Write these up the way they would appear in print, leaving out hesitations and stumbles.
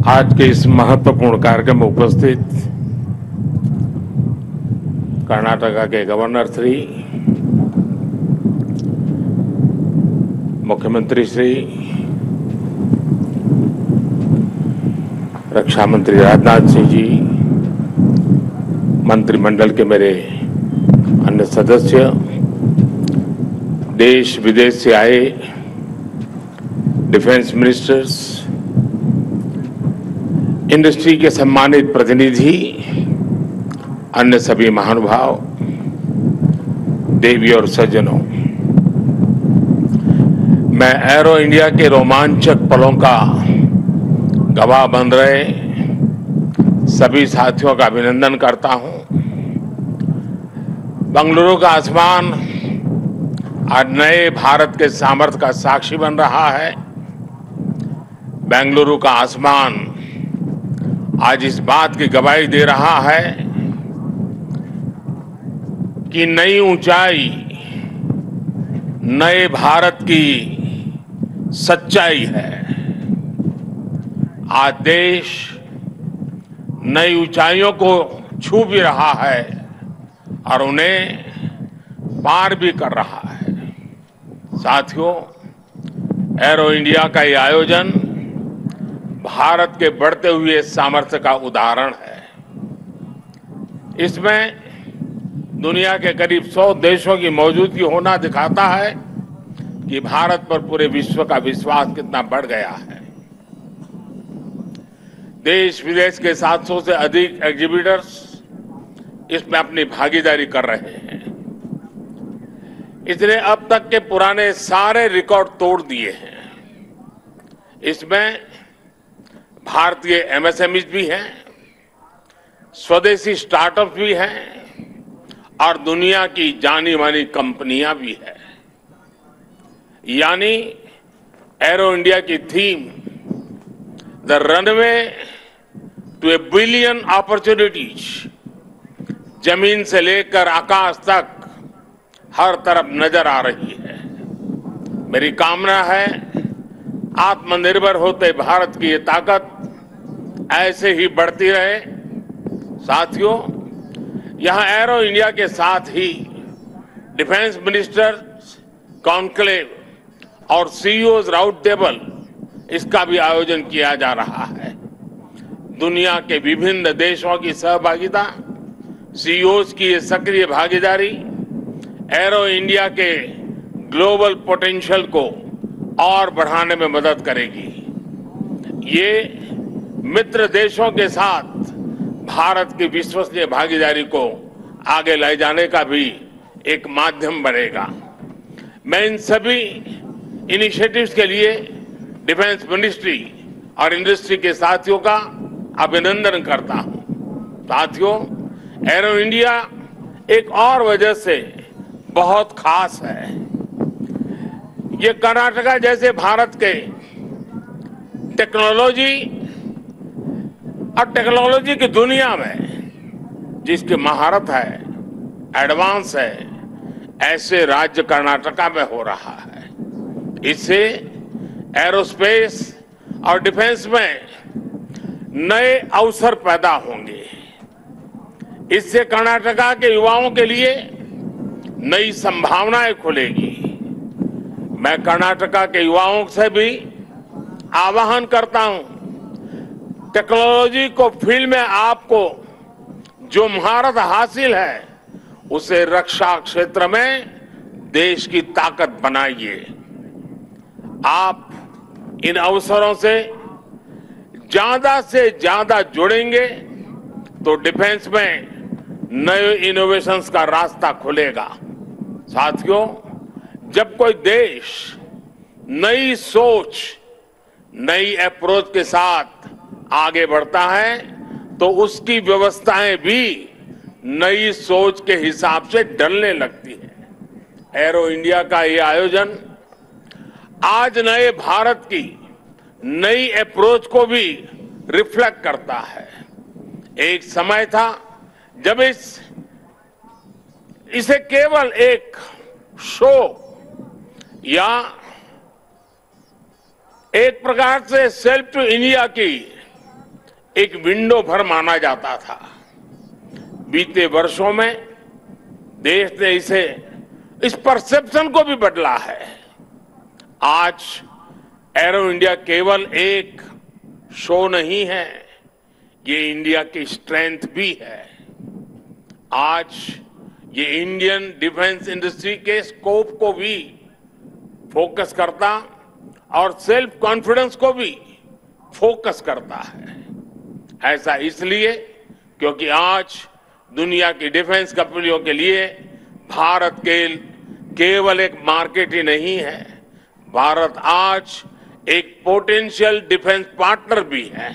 आज के इस महत्वपूर्ण कार्यक्रम में उपस्थित कर्नाटका के गवर्नर श्री, मुख्यमंत्री श्री, रक्षा मंत्री राजनाथ सिंह जी, मंत्रिमंडल के मेरे अन्य सदस्य, देश विदेश से आए डिफेंस मिनिस्टर्स, इंडस्ट्री के सम्मानित प्रतिनिधि, अन्य सभी महानुभाव, देवी और सज्जनों, मैं एरो इंडिया के रोमांचक पलों का गवाह बन रहे सभी साथियों का अभिनंदन करता हूं। बेंगलुरु का आसमान आज नए भारत के सामर्थ्य का साक्षी बन रहा है। बेंगलुरु का आसमान आज इस बात की गवाही दे रहा है कि नई ऊंचाई नए भारत की सच्चाई है। आज देश नई ऊंचाइयों को छू भी रहा है और उन्हें पार भी कर रहा है। साथियों, एरो इंडिया का ये आयोजन भारत के बढ़ते हुए सामर्थ्य का उदाहरण है। इसमें दुनिया के करीब 100 देशों की मौजूदगी होना दिखाता है कि भारत पर पूरे विश्व का विश्वास कितना बढ़ गया है। देश विदेश के 700 से अधिक एग्जीबिटर्स इसमें अपनी भागीदारी कर रहे हैं। इसने अब तक के पुराने सारे रिकॉर्ड तोड़ दिए हैं। इसमें भारतीय एमएसएमईज भी हैं, स्वदेशी स्टार्टअप भी हैं और दुनिया की जानी मानी कंपनियां भी हैं। यानी एरो इंडिया की theme the runway to a billion opportunities, जमीन से लेकर आकाश तक हर तरफ नजर आ रही है। मेरी कामना है आत्मनिर्भर होते भारत की ये ताकत ऐसे ही बढ़ती रहे। साथियों, यहां एरो इंडिया के साथ ही डिफेंस मिनिस्टर्स कॉन्क्लेव और सीईओज राउंड टेबल इसका भी आयोजन किया जा रहा है। दुनिया के विभिन्न देशों की सहभागिता, सीईओज की ये सक्रिय भागीदारी एरो इंडिया के ग्लोबल पोटेंशियल को और बढ़ाने में मदद करेगी। ये मित्र देशों के साथ भारत की विश्वसनीय भागीदारी को आगे ले जाने का भी एक माध्यम बनेगा। मैं इन सभी इनिशिएटिव्स के लिए डिफेंस मिनिस्ट्री और इंडस्ट्री के साथियों का अभिनंदन करता हूं। साथियों, एरो इंडिया एक और वजह से बहुत खास है। ये कर्नाटका जैसे भारत के टेक्नोलॉजी और टेक्नोलॉजी की दुनिया में जिसकी महारत है, एडवांस है, ऐसे राज्य कर्नाटका में हो रहा है। इससे एरोस्पेस और डिफेंस में नए अवसर पैदा होंगे। इससे कर्नाटका के युवाओं के लिए नई संभावनाएं खुलेगी। मैं कर्नाटका के युवाओं से भी आह्वान करता हूं, टेक्नोलॉजी को फील्ड में आपको जो महारत हासिल है उसे रक्षा क्षेत्र में देश की ताकत बनाइए। आप इन अवसरों से ज्यादा जुड़ेंगे तो डिफेंस में नए इनोवेशंस का रास्ता खुलेगा। साथियों, जब कोई देश नई सोच, नई अप्रोच के साथ आगे बढ़ता है तो उसकी व्यवस्थाएं भी नई सोच के हिसाब से ढलने लगती है। एरो इंडिया का ये आयोजन आज नए भारत की नई अप्रोच को भी रिफ्लेक्ट करता है। एक समय था जब इसे केवल एक शो या एक प्रकार से सेल्फ टू इंडिया की एक विंडो भर माना जाता था। बीते वर्षों में देश ने इस परसेप्शन को भी बदला है। आज एरो इंडिया केवल एक शो नहीं है, ये इंडिया की स्ट्रेंथ भी है। आज ये इंडियन डिफेंस इंडस्ट्री के स्कोप को भी फोकस करता और सेल्फ कॉन्फिडेंस को भी फोकस करता है। ऐसा इसलिए क्योंकि आज दुनिया की डिफेंस कंपनियों के लिए भारत केवल एक मार्केट ही नहीं है, भारत आज एक पोटेंशियल डिफेंस पार्टनर भी है।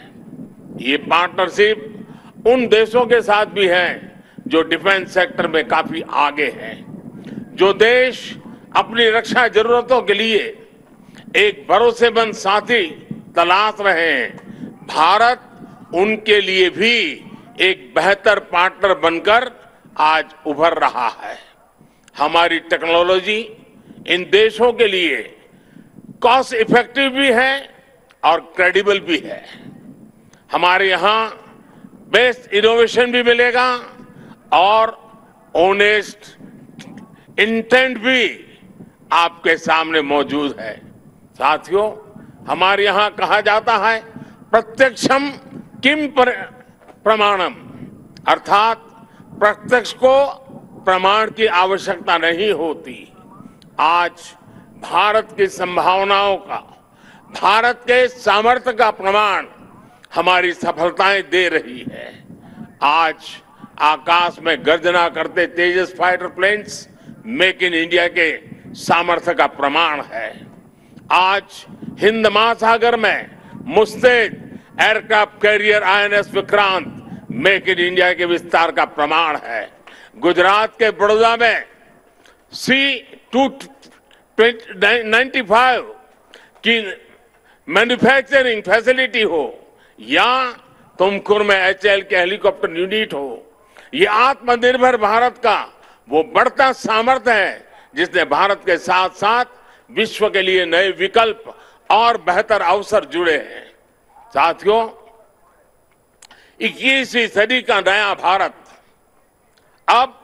ये पार्टनरशिप उन देशों के साथ भी है जो डिफेंस सेक्टर में काफी आगे हैं, जो देश अपनी रक्षा जरूरतों के लिए एक भरोसेमंद साथी तलाश रहे हैं। भारत उनके लिए भी एक बेहतर पार्टनर बनकर आज उभर रहा है। हमारी टेक्नोलॉजी इन देशों के लिए कॉस्ट इफेक्टिव भी है और क्रेडिबल भी है। हमारे यहां बेस्ट इनोवेशन भी मिलेगा और ऑनेस्ट इंटेंट भी आपके सामने मौजूद है। साथियों, हमारे यहां कहा जाता है प्रत्यक्षम किम प्रमाणम, अर्थात प्रत्यक्ष को प्रमाण की आवश्यकता नहीं होती। आज भारत की संभावनाओं का, भारत के सामर्थ्य का प्रमाण हमारी सफलताएं दे रही है। आज आकाश में गर्जना करते Tejas fighter planes make in India के सामर्थ्य का प्रमाण है। आज हिंद महासागर में मुस्तैद aircraft carrier INS Vikrant make in India के विस्तार का प्रमाण है। गुजरात के बड़ौदा में C-295 की मैन्युफैक्चरिंग फैसिलिटी हो या तुमकुर में HAL के हेलीकॉप्टर यूनिट हो, ये आत्मनिर्भर भारत का वो बढ़ता सामर्थ्य है जिसने भारत के साथ साथ विश्व के लिए नए विकल्प और बेहतर अवसर जुड़े हैं। साथियों, 21वीं सदी का नया भारत अब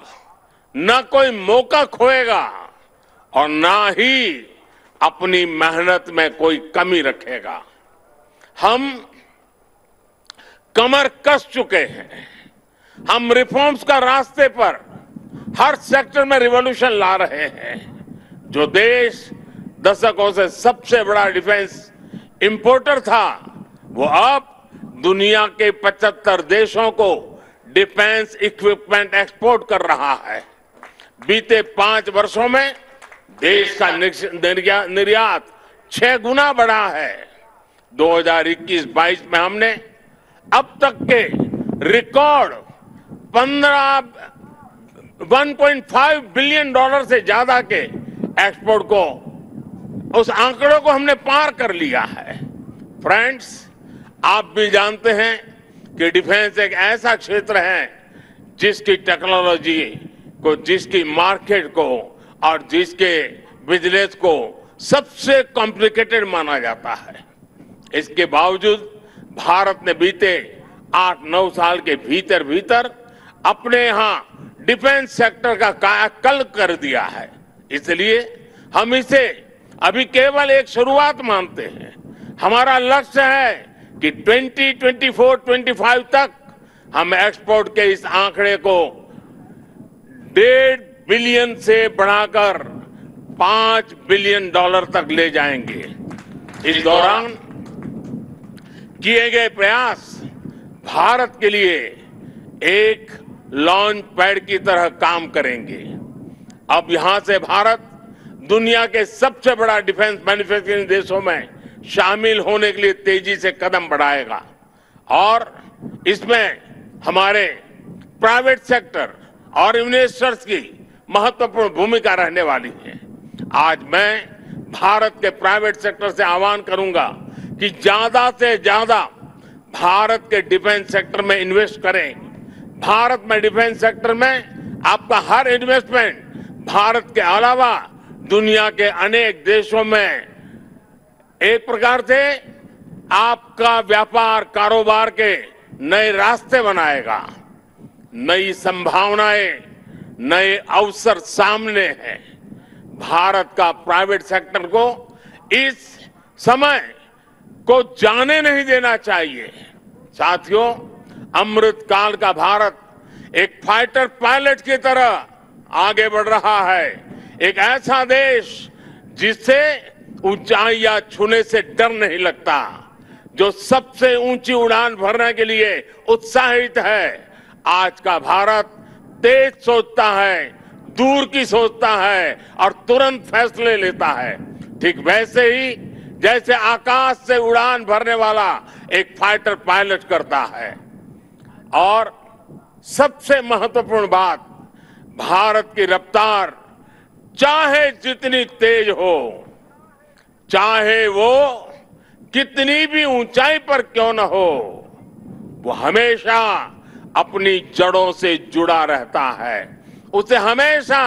न कोई मौका खोएगा और न ही अपनी मेहनत में कोई कमी रखेगा। हम कमर कस चुके हैं। हम रिफॉर्म्स का रास्ते पर हर सेक्टर में रिवॉल्यूशन ला रहे हैं। जो देश दशकों से सबसे बड़ा डिफेंस इंपोर्टर था, वो अब दुनिया के 75 देशों को डिफेंस इक्विपमेंट एक्सपोर्ट कर रहा है। बीते 5 वर्षों में देश का निर्यात 6 गुना बढ़ा है। 2021-22 में हमने अब तक के रिकॉर्ड 1.5 बिलियन डॉलर से ज्यादा के एक्सपोर्ट को, उस आंकड़ों को हमने पार कर लिया है। फ्रेंड्स, आप भी जानते हैं कि डिफेंस एक ऐसा क्षेत्र है जिसकी टेक्नोलॉजी को, जिसकी मार्केट को और जिसके बिजनेस को सबसे कॉम्प्लिकेटेड माना जाता है। इसके बावजूद भारत ने बीते 8-9 साल के भीतर अपने यहां डिफेंस सेक्टर का कायाकल्प कर दिया है। इसलिए हम इसे अभी केवल एक शुरुआत मानते हैं। हमारा लक्ष्य है कि 2024-25 तक हम एक्सपोर्ट के इस आंकड़े को 1.5 बिलियन से बढ़ाकर 5 बिलियन डॉलर तक ले जाएंगे। इस दौरान किए गए प्रयास भारत के लिए एक लॉन्च पैड की तरह काम करेंगे। अब यहां से भारत दुनिया के सबसे बड़ा डिफेंस मैन्युफैक्चरिंग देशों में शामिल होने के लिए तेजी से कदम बढ़ाएगा और इसमें हमारे प्राइवेट सेक्टर और इन्वेस्टर्स की महत्वपूर्ण भूमिका रहने वाली है। आज मैं भारत के प्राइवेट सेक्टर से आह्वान करूंगा कि ज्यादा से ज्यादा भारत के डिफेंस सेक्टर में इन्वेस्ट करें। भारत में डिफेंस सेक्टर में आपका हर इन्वेस्टमेंट भारत के अलावा दुनिया के अनेक देशों में एक प्रकार से आपका व्यापार कारोबार के नए रास्ते बनाएगा। नई संभावनाएं, नए अवसर सामने हैं। भारत का प्राइवेट सेक्टर को इस समय को जाने नहीं देना चाहिए। साथियों, अमृत काल का भारत एक फाइटर पायलट की तरह आगे बढ़ रहा है। एक ऐसा देश जिससे ऊंचाइयां छूने से डर नहीं लगता, जो सबसे ऊंची उड़ान भरने के लिए उत्साहित है। आज का भारत तेज सोचता है, दूर की सोचता है और तुरंत फैसले लेता है। ठीक वैसे ही जैसे आकाश से उड़ान भरने वाला एक फाइटर पायलट करता है। और सबसे महत्वपूर्ण बात, भारत की रफ्तार चाहे जितनी तेज हो, चाहे वो कितनी भी ऊंचाई पर क्यों न हो, वो हमेशा अपनी जड़ों से जुड़ा रहता है। उसे हमेशा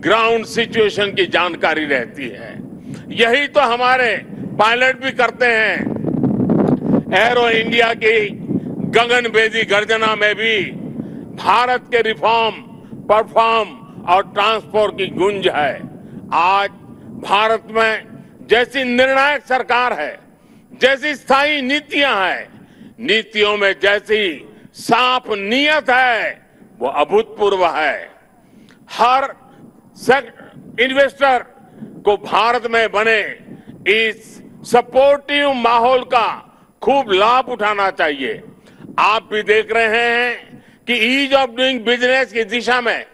ग्राउंड सिचुएशन की जानकारी रहती है। यही तो हमारे पायलट भी करते हैं। एरो इंडिया की गगनभेदी गर्जना में भी भारत के रिफॉर्म, परफॉर्म और ट्रांसपोर्ट की गूंज है। आज भारत में जैसी निर्णायक सरकार है, जैसी स्थायी नीतियां हैं, नीतियों में जैसी साफ नीयत है, वो अभूतपूर्व है। हर इन्वेस्टर को भारत में बने इस सपोर्टिव माहौल का खूब लाभ उठाना चाहिए। आप भी देख रहे हैं कि ईज ऑफ डूइंग बिजनेस की दिशा में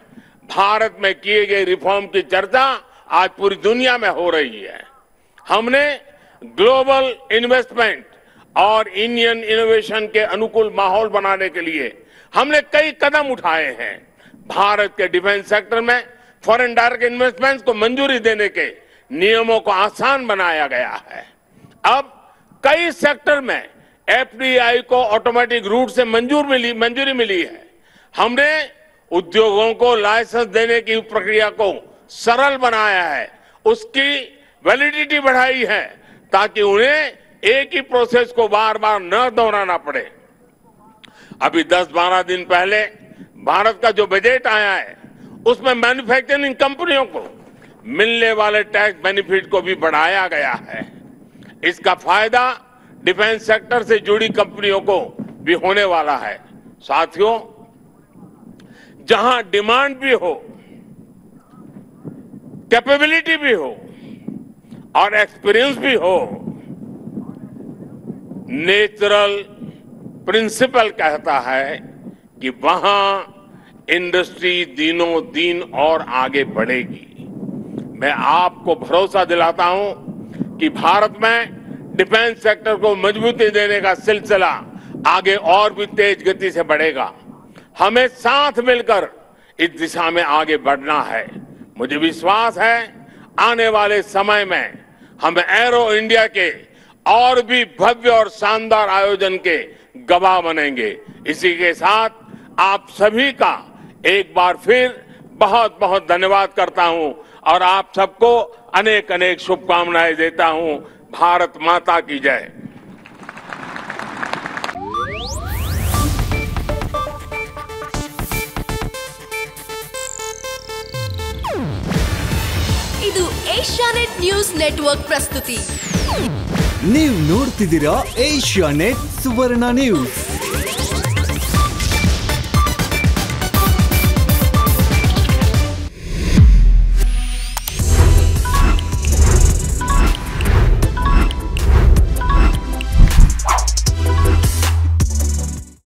भारत में किए गए रिफॉर्म की चर्चा आज पूरी दुनिया में हो रही है। हमने ग्लोबल इन्वेस्टमेंट और इंडियन इनोवेशन के अनुकूल माहौल बनाने के लिए हमने कई कदम उठाए हैं। भारत के डिफेंस सेक्टर में फॉरेन डायरेक्ट इन्वेस्टमेंट्स को मंजूरी देने के नियमों को आसान बनाया गया है। अब कई सेक्टर में एफडीआई को ऑटोमेटिक रूट से मंजूरी मिली है। हमने उद्योगों को लाइसेंस देने की प्रक्रिया को सरल बनाया है, उसकी वैलिडिटी बढ़ाई है, ताकि उन्हें एक ही प्रोसेस को बार बार न दोहराना पड़े। अभी 10-12 दिन पहले भारत का जो बजट आया है, उसमें मैन्युफैक्चरिंग कंपनियों को मिलने वाले टैक्स बेनिफिट को भी बढ़ाया गया है। इसका फायदा डिफेंस सेक्टर से जुड़ी कंपनियों को भी होने वाला है। साथियों, जहां डिमांड भी हो, कैपेबिलिटी भी हो और एक्सपीरियंस भी हो, नेचुरल प्रिंसिपल कहता है कि वहां इंडस्ट्री दिनों दिन और आगे बढ़ेगी। मैं आपको भरोसा दिलाता हूं कि भारत में डिफेंस सेक्टर को मजबूती देने का सिलसिला आगे और भी तेज गति से बढ़ेगा। हमें साथ मिलकर इस दिशा में आगे बढ़ना है। मुझे विश्वास है आने वाले समय में हम एरो इंडिया के और भी भव्य और शानदार आयोजन के गवाह बनेंगे। इसी के साथ आप सभी का एक बार फिर बहुत बहुत धन्यवाद करता हूं और आप सबको अनेक अनेक शुभकामनाएं देता हूं। भारत माता की जय। ಇದು ಏಷ್ಯಾನೆಟ್ ನ್ಯೂಸ್ ನೆಟ್ವರ್ಕ್ ಪ್ರಸ್ತುತಿ. ನೀವು ನೋಡ್ತಿದ್ದೀರಾ ಏಷ್ಯಾನೆಟ್ ಸುವರ್ಣ ನ್ಯೂಸ್.